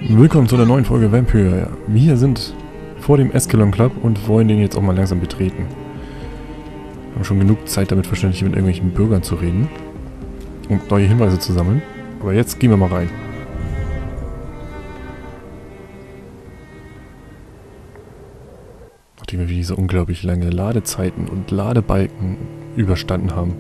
Willkommen zu einer neuen Folge Vampyr. Ja, wir sind vor dem Ascalon Club und wollen den jetzt auch mal langsam betreten. Wir haben schon genug Zeit damit wahrscheinlich mit irgendwelchen Bürgern zu reden und neue Hinweise zu sammeln. Aber jetzt gehen wir mal rein. Nachdem wir diese unglaublich lange Ladezeiten und Ladebalken überstanden haben.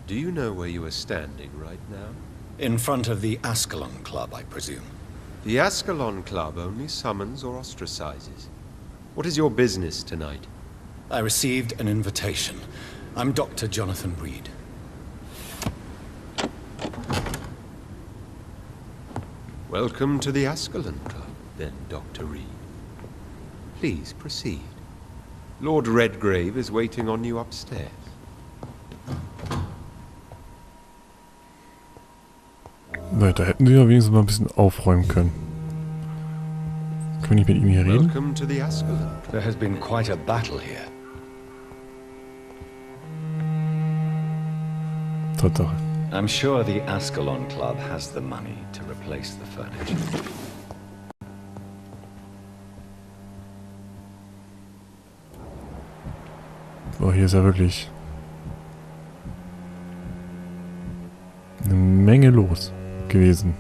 Do you know where you are standing right now? In front of the Ascalon Club, I presume. The Ascalon Club only summons or ostracizes. What is your business tonight? I received an invitation. I'm Dr. Jonathan Reed. Welcome to the Ascalon Club, then, Dr. Reed. Please proceed. Lord Redgrave is waiting on you upstairs. Na, da hätten sie ja wenigstens mal ein bisschen aufräumen können. Können wir nicht mit ihm hier reden? Welcome to the Ascalon. There has been quite a battle here. Tatsache. I'm sure the Ascalon Club has the money to replace the furniture. Oh, hier ist ja wirklich eine Menge los gewesen.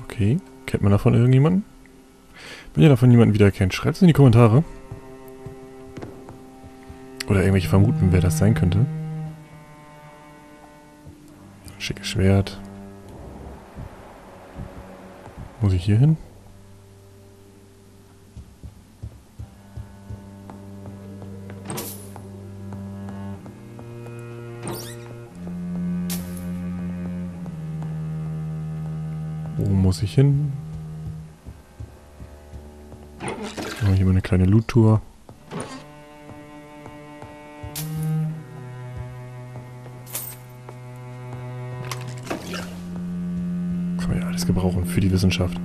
Okay, kennt man davon irgendjemanden? Wenn ihr davon jemanden wieder kennt, schreibt es in die Kommentare. Oder irgendwelche vermuten, wer das sein könnte. Schickes Schwert. Muss ich hier hin? Wo muss ich hin? Hier mal eine kleine Loot-Tour. Kann man ja alles gebrauchen für die Wissenschaft.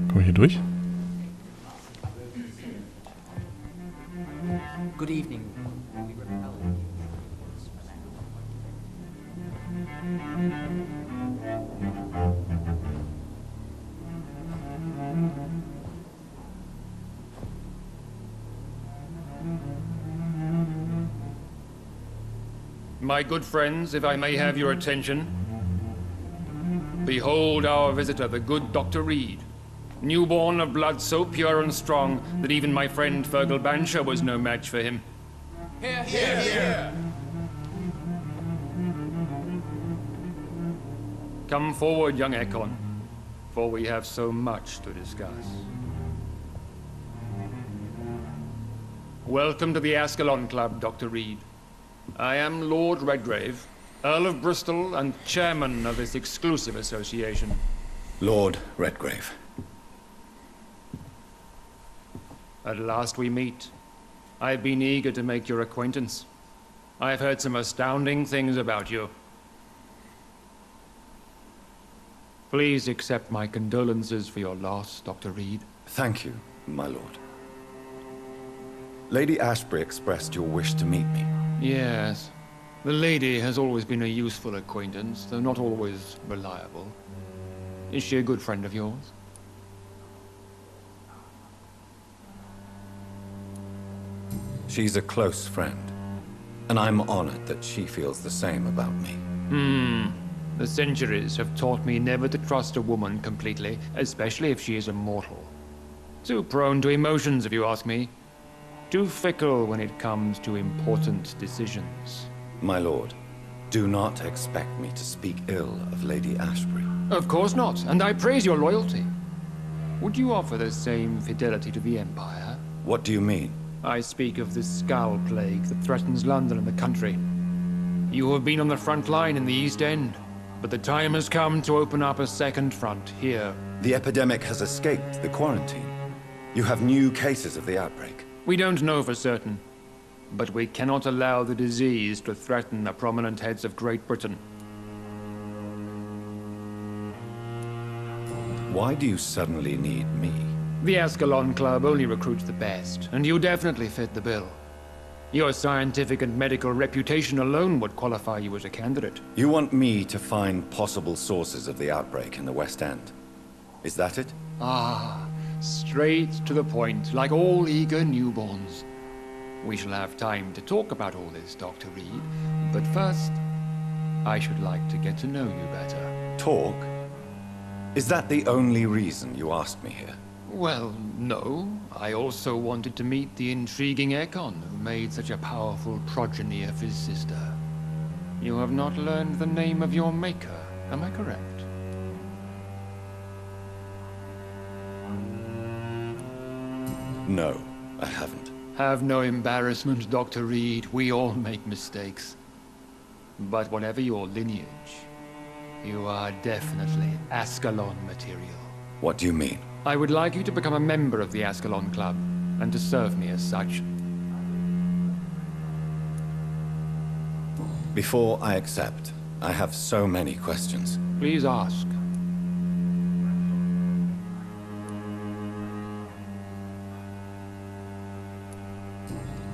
Kommen wir hier durch? Good evening. My good friends, if I may have your attention. Behold our visitor, the good Dr. Reed. Newborn of blood so pure and strong that even my friend Fergal Bansher was no match for him. Here, here, here. Come forward, young Ekon, for we have so much to discuss. Welcome to the Ascalon Club, Dr. Reed. I am Lord Redgrave, Earl of Bristol and chairman of this exclusive association. Lord Redgrave. At last we meet. I've been eager to make your acquaintance. I've heard some astounding things about you. Please accept my condolences for your loss, Dr. Reed. Thank you, my lord. Lady Ashbury expressed your wish to meet me. Yes. The lady has always been a useful acquaintance, though not always reliable. Is she a good friend of yours? She's a close friend, and I'm honored that she feels the same about me. The centuries have taught me never to trust a woman completely, especially if she is a mortal. Too prone to emotions, if you ask me. Too fickle when it comes to important decisions. My lord, do not expect me to speak ill of Lady Ashbury. Of course not, and I praise your loyalty. Would you offer the same fidelity to the Empire? What do you mean? I speak of the Skull Plague that threatens London and the country. You have been on the front line in the East End, but the time has come to open up a second front here. The epidemic has escaped the quarantine. You have new cases of the outbreak. We don't know for certain, but we cannot allow the disease to threaten the prominent heads of Great Britain. Why do you suddenly need me? The Ascalon Club only recruits the best, and you definitely fit the bill. Your scientific and medical reputation alone would qualify you as a candidate. You want me to find possible sources of the outbreak in the West End. Is that it? Ah, straight to the point, like all eager newborns. We shall have time to talk about all this, Dr. Reed, but first, I should like to get to know you better. Talk? Is that the only reason you asked me here? Well, no. I also wanted to meet the intriguing Ekon who made such a powerful progeny of his sister. You have not learned the name of your maker, am I correct? No, I haven't. Have no embarrassment, Dr. Reed. We all make mistakes. But whatever your lineage, you are definitely Ascalon material. What do you mean? I would like you to become a member of the Ascalon Club, and to serve me as such. Before I accept, I have so many questions. Please ask.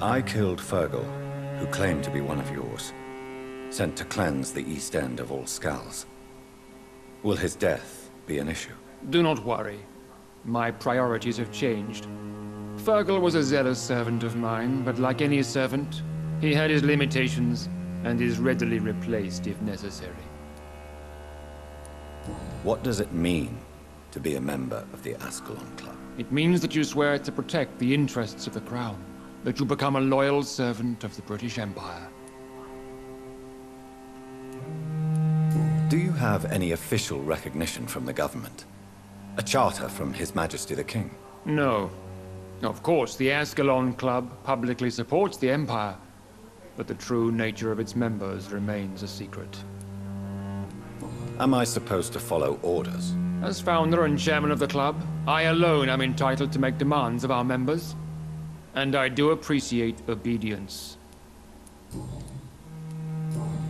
I killed Fergal, who claimed to be one of yours, sent to cleanse the East End of all skulls. Will his death be an issue? Do not worry. My priorities have changed. Fergal was a zealous servant of mine, but like any servant, he had his limitations and is readily replaced if necessary. What does it mean to be a member of the Ascalon Club? It means that you swear to protect the interests of the Crown, that you become a loyal servant of the British Empire. Do you have any official recognition from the government? A charter from His Majesty the King? No. Of course, the Ascalon Club publicly supports the Empire, but the true nature of its members remains a secret. Am I supposed to follow orders? As founder and chairman of the club, I alone am entitled to make demands of our members. And I do appreciate obedience.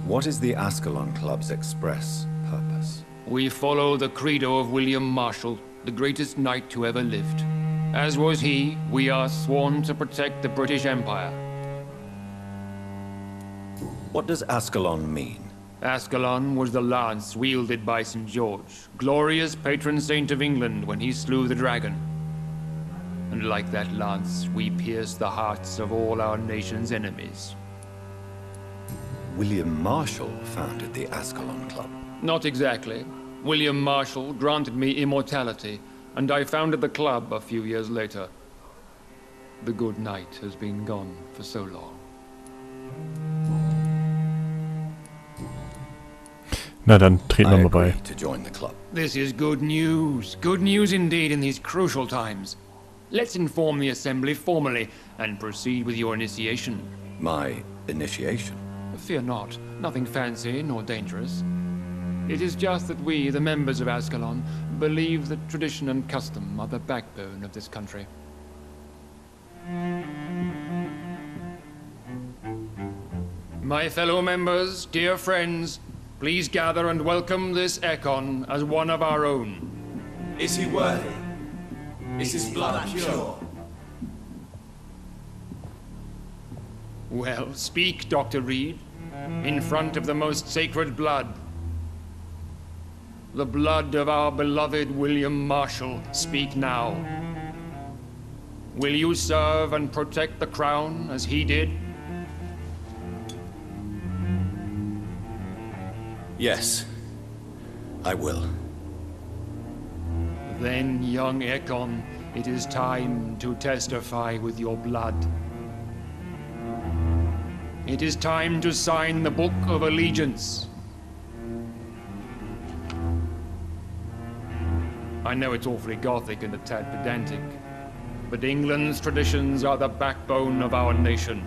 What is the Ascalon Club's express purpose? We follow the credo of William Marshall, the greatest knight who ever lived. As was he, we are sworn to protect the British Empire. What does Ascalon mean? Ascalon was the lance wielded by St. George, glorious patron saint of England when he slew the dragon. And like that lance, we pierce the hearts of all our nation's enemies. William Marshall founded the Ascalon Club. Not exactly. William Marshall granted me immortality, and I founded the club a few years later. The good knight has been gone for so long. Na dann, treten wir I mal bei. agree to join the club. This is good news. Good news indeed in these crucial times. Let's inform the Assembly formally and proceed with your initiation. My initiation? Fear not. Nothing fancy nor dangerous. It is just that we, the members of Ascalon, believe that tradition and custom are the backbone of this country. My fellow members, dear friends, please gather and welcome this Ekon as one of our own. Is he worthy? Is his blood pure? Well, speak, Dr. Reed, in front of the most sacred blood. The blood of our beloved William Marshall. Speak now. Will you serve and protect the crown as he did? Yes, I will. Then, young Ekon, it is time to testify with your blood. It is time to sign the Book of Allegiance. I know it's awfully gothic and a tad pedantic, but England's traditions are the backbone of our nation.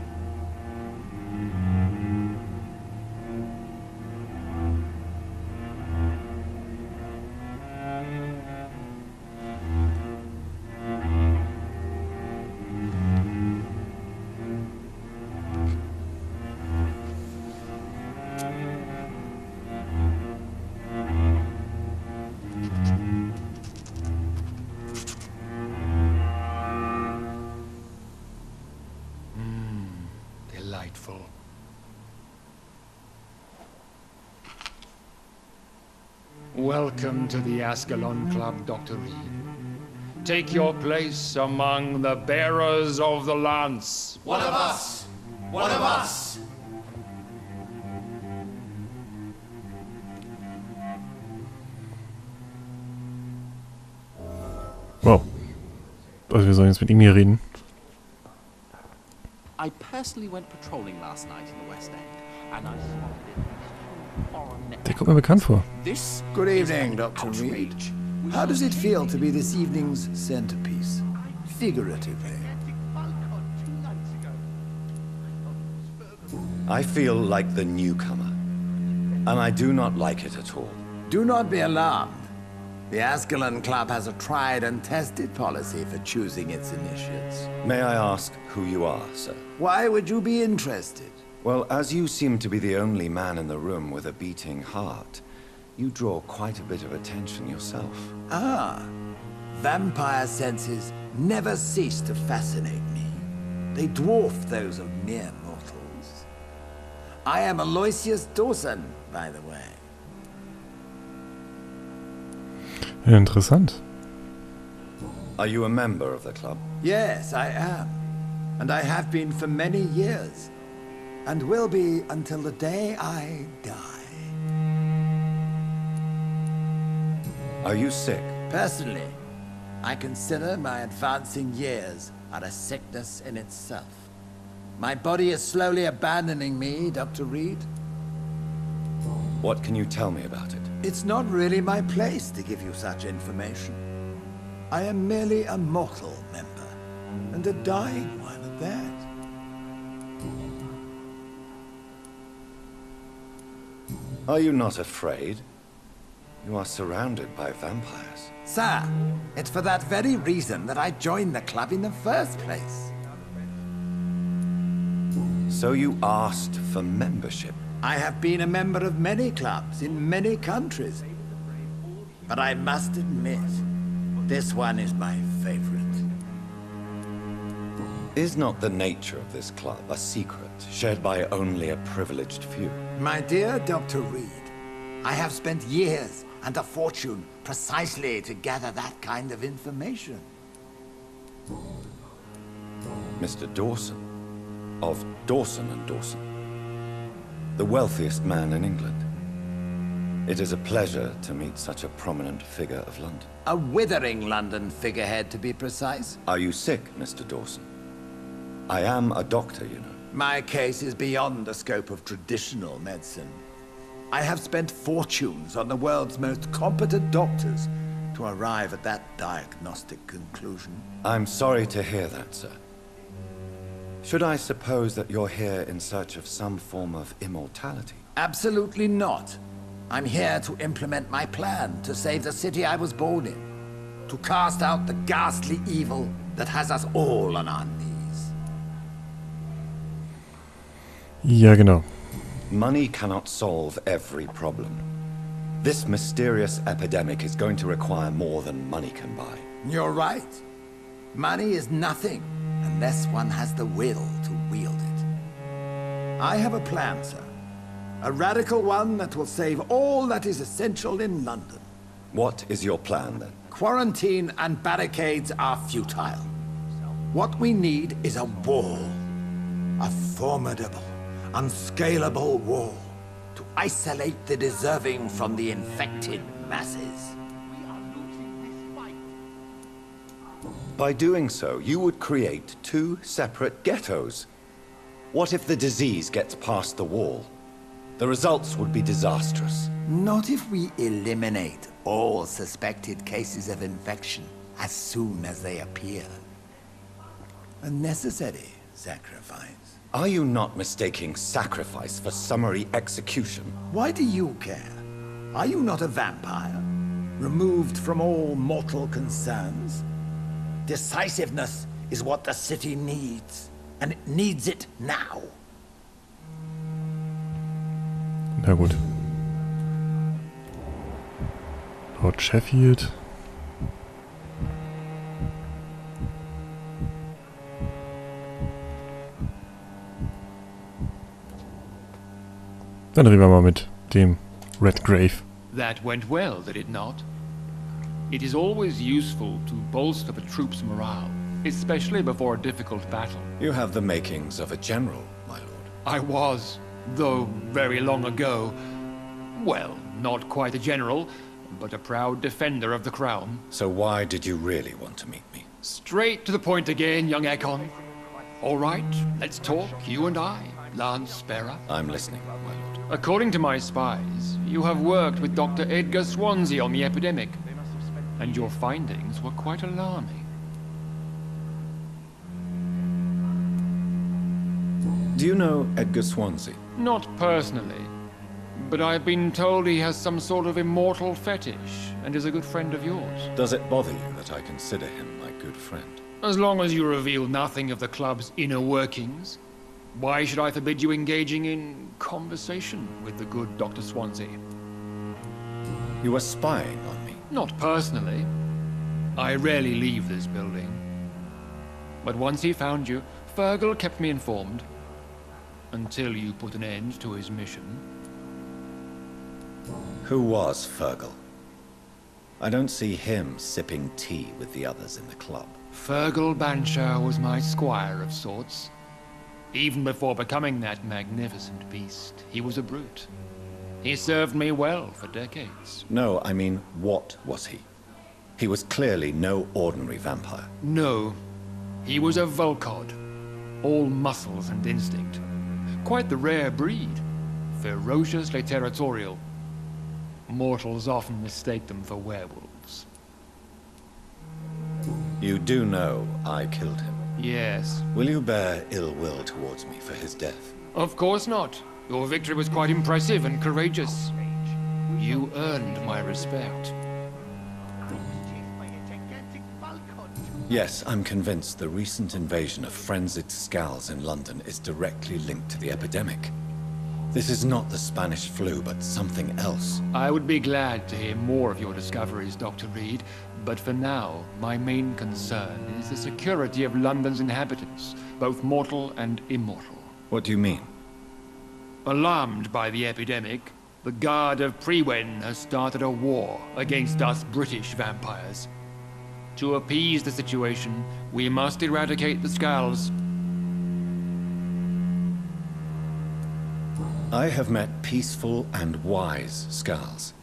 Delightful. Welcome to the Ascalon Club, Dr. Reed. Take your place among the bearers of the lance. One of us! One of us! Wow. Also wir sollen jetzt mit ihm hier reden. I personally went patrolling last night in the West End, and I spotted foreign. Der kommt mir bekannt vor. This Good is evening, an Dr. Reed. outrage. How does it feel to be this evening's centerpiece? Figuratively. I feel like the newcomer, and I do not like it at all. Do not be alarmed. The Ascalon Club has a tried and tested policy for choosing its initiates. May I ask who you are, sir? Why would you be interested? Well, as you seem to be the only man in the room with a beating heart, you draw quite a bit of attention yourself. Ah, vampire senses never cease to fascinate me. They dwarf those of mere mortals. I am Aloysius Dawson, by the way. Ja, interessant. Are you a member of the club? Yes, I am. And I have been for many years. And will be until the day I die. Are you sick? Personally, I consider my advancing years are a sickness in itself. My body is slowly abandoning me, Dr. Reed. What can you tell me about it? It's not really my place to give you such information. I am merely a mortal member, and a dying one at that. Are you not afraid? You are surrounded by vampires. Sir, it's for that very reason that I joined the club in the first place. So you asked for membership? I have been a member of many clubs in many countries. But I must admit, this one is my favorite. Is not the nature of this club a secret shared by only a privileged few? My dear Dr. Reed, I have spent years and a fortune precisely to gather that kind of information. Mr. Dawson, of Dawson and Dawson, the wealthiest man in England. It is a pleasure to meet such a prominent figure of London. A withering London figurehead, to be precise. Are you sick, Mr. Dawson? I am a doctor, you know. My case is beyond the scope of traditional medicine. I have spent fortunes on the world's most competent doctors to arrive at that diagnostic conclusion. I'm sorry to hear that, sir. Should I suppose that you're here in search of some form of immortality? Absolutely not. I'm here to implement my plan to save the city I was born in. To cast out the ghastly evil that has us all on our knees. Ja, genau. Money cannot solve every problem. This mysterious epidemic is going to require more than money can buy. You're right. Money is nothing unless one has the will to wield it. I have a plan, sir. A radical one that will save all that is essential in London. What is your plan, then? Quarantine and barricades are futile. What we need is a wall. A formidable, unscalable wall to isolate the deserving from the infected masses. By doing so, you would create two separate ghettos. What if the disease gets past the wall? The results would be disastrous. Not if we eliminate all suspected cases of infection as soon as they appear. A necessary sacrifice. Are you not mistaking sacrifice for summary execution? Why do you care? Are you not a vampire? Removed from all mortal concerns? Decisiveness is what the city needs, and it needs it now. Na gut. Lord Sheffield. Dann reden wir mal mit dem Redgrave. That went well, did it not? It is always useful to bolster the troops' morale, especially before a difficult battle. You have the makings of a general, my lord. I was, though very long ago, well, not quite a general, but a proud defender of the crown. So why did you really want to meet me? Straight to the point again, young Ekon. All right, let's talk, you and I, Lance Sparrow. I'm listening, my lord. According to my spies, you have worked with Dr. Edgar Swansea on the epidemic, and your findings were quite alarming. Do you know Edgar Swansea? Not personally, but I've been told he has some sort of immortal fetish and is a good friend of yours. Does it bother you that I consider him my good friend? As long as you reveal nothing of the club's inner workings, why should I forbid you engaging in conversation with the good Dr. Swansea? You are spying on me? Not personally. I rarely leave this building. But once he found you, Fergal kept me informed. Until you put an end to his mission. Who was Fergal? I don't see him sipping tea with the others in the club. Fergal Banshire was my squire of sorts. Even before becoming that magnificent beast, he was a brute. He served me well for decades. No, I mean, what was he? He was clearly no ordinary vampire. No. He was a Volcod. All muscles and instinct. Quite the rare breed. Ferociously territorial. Mortals often mistake them for werewolves. You do know I killed him. Yes. Will you bear ill will towards me for his death? Of course not. Your victory was quite impressive and courageous. You earned my respect. Yes, I'm convinced the recent invasion of frenzied Scals in London is directly linked to the epidemic. This is not the Spanish flu, but something else. I would be glad to hear more of your discoveries, Dr. Reed, but for now, my main concern is the security of London's inhabitants, both mortal and immortal. What do you mean? Alarmed by the epidemic, the Guard of Prewen has started a war against us British vampires. To appease the situation, we must eradicate the Scals. I have met peaceful and wise Scals.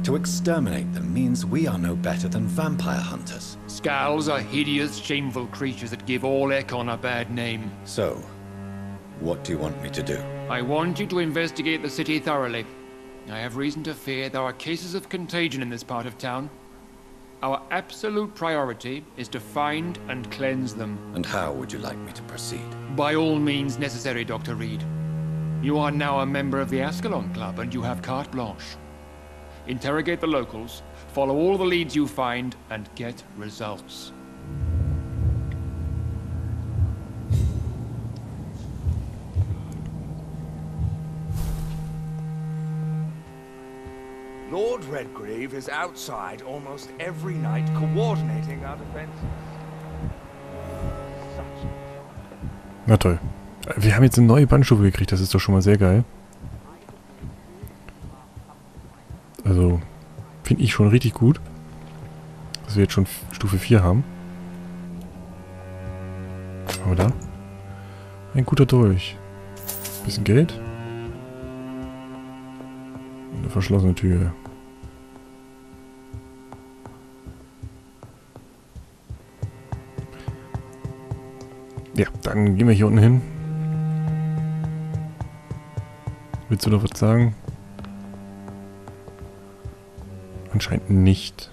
To exterminate them means we are no better than vampire hunters. Scals are hideous, shameful creatures that give all Ekon a bad name. So, what do you want me to do? I want you to investigate the city thoroughly. I have reason to fear there are cases of contagion in this part of town. Our absolute priority is to find and cleanse them. And how would you like me to proceed? By all means necessary, Dr. Reed. You are now a member of the Ascalon Club and you have carte blanche. Interrogate the locals, follow all the leads you find, and get results. Lord Redgrave is outside almost every night coordinating our defenses. Na toll. Wir haben jetzt eine neue Bandstufe gekriegt, das ist doch schon mal sehr geil. Also, finde ich schon richtig gut, dass wir jetzt schon Stufe 4 haben. Aber da, ein guter Dolch. Bisschen Geld. verschlossene Tür. Ja, dann gehen wir hier unten hin. Willst du noch was sagen? Anscheinend nicht.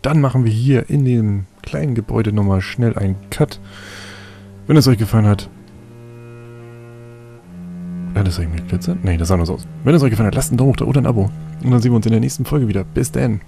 Dann machen wir hier in dem kleinen Gebäude nochmal schnell einen Cut. Wenn es euch gefallen hat. Hat es euch mitgeglitzert? Nee, das sah nur so aus. Wenn es euch gefallen hat, lasst einen Daumen hoch da oder ein Abo. Und dann sehen wir uns in der nächsten Folge wieder. Bis dann.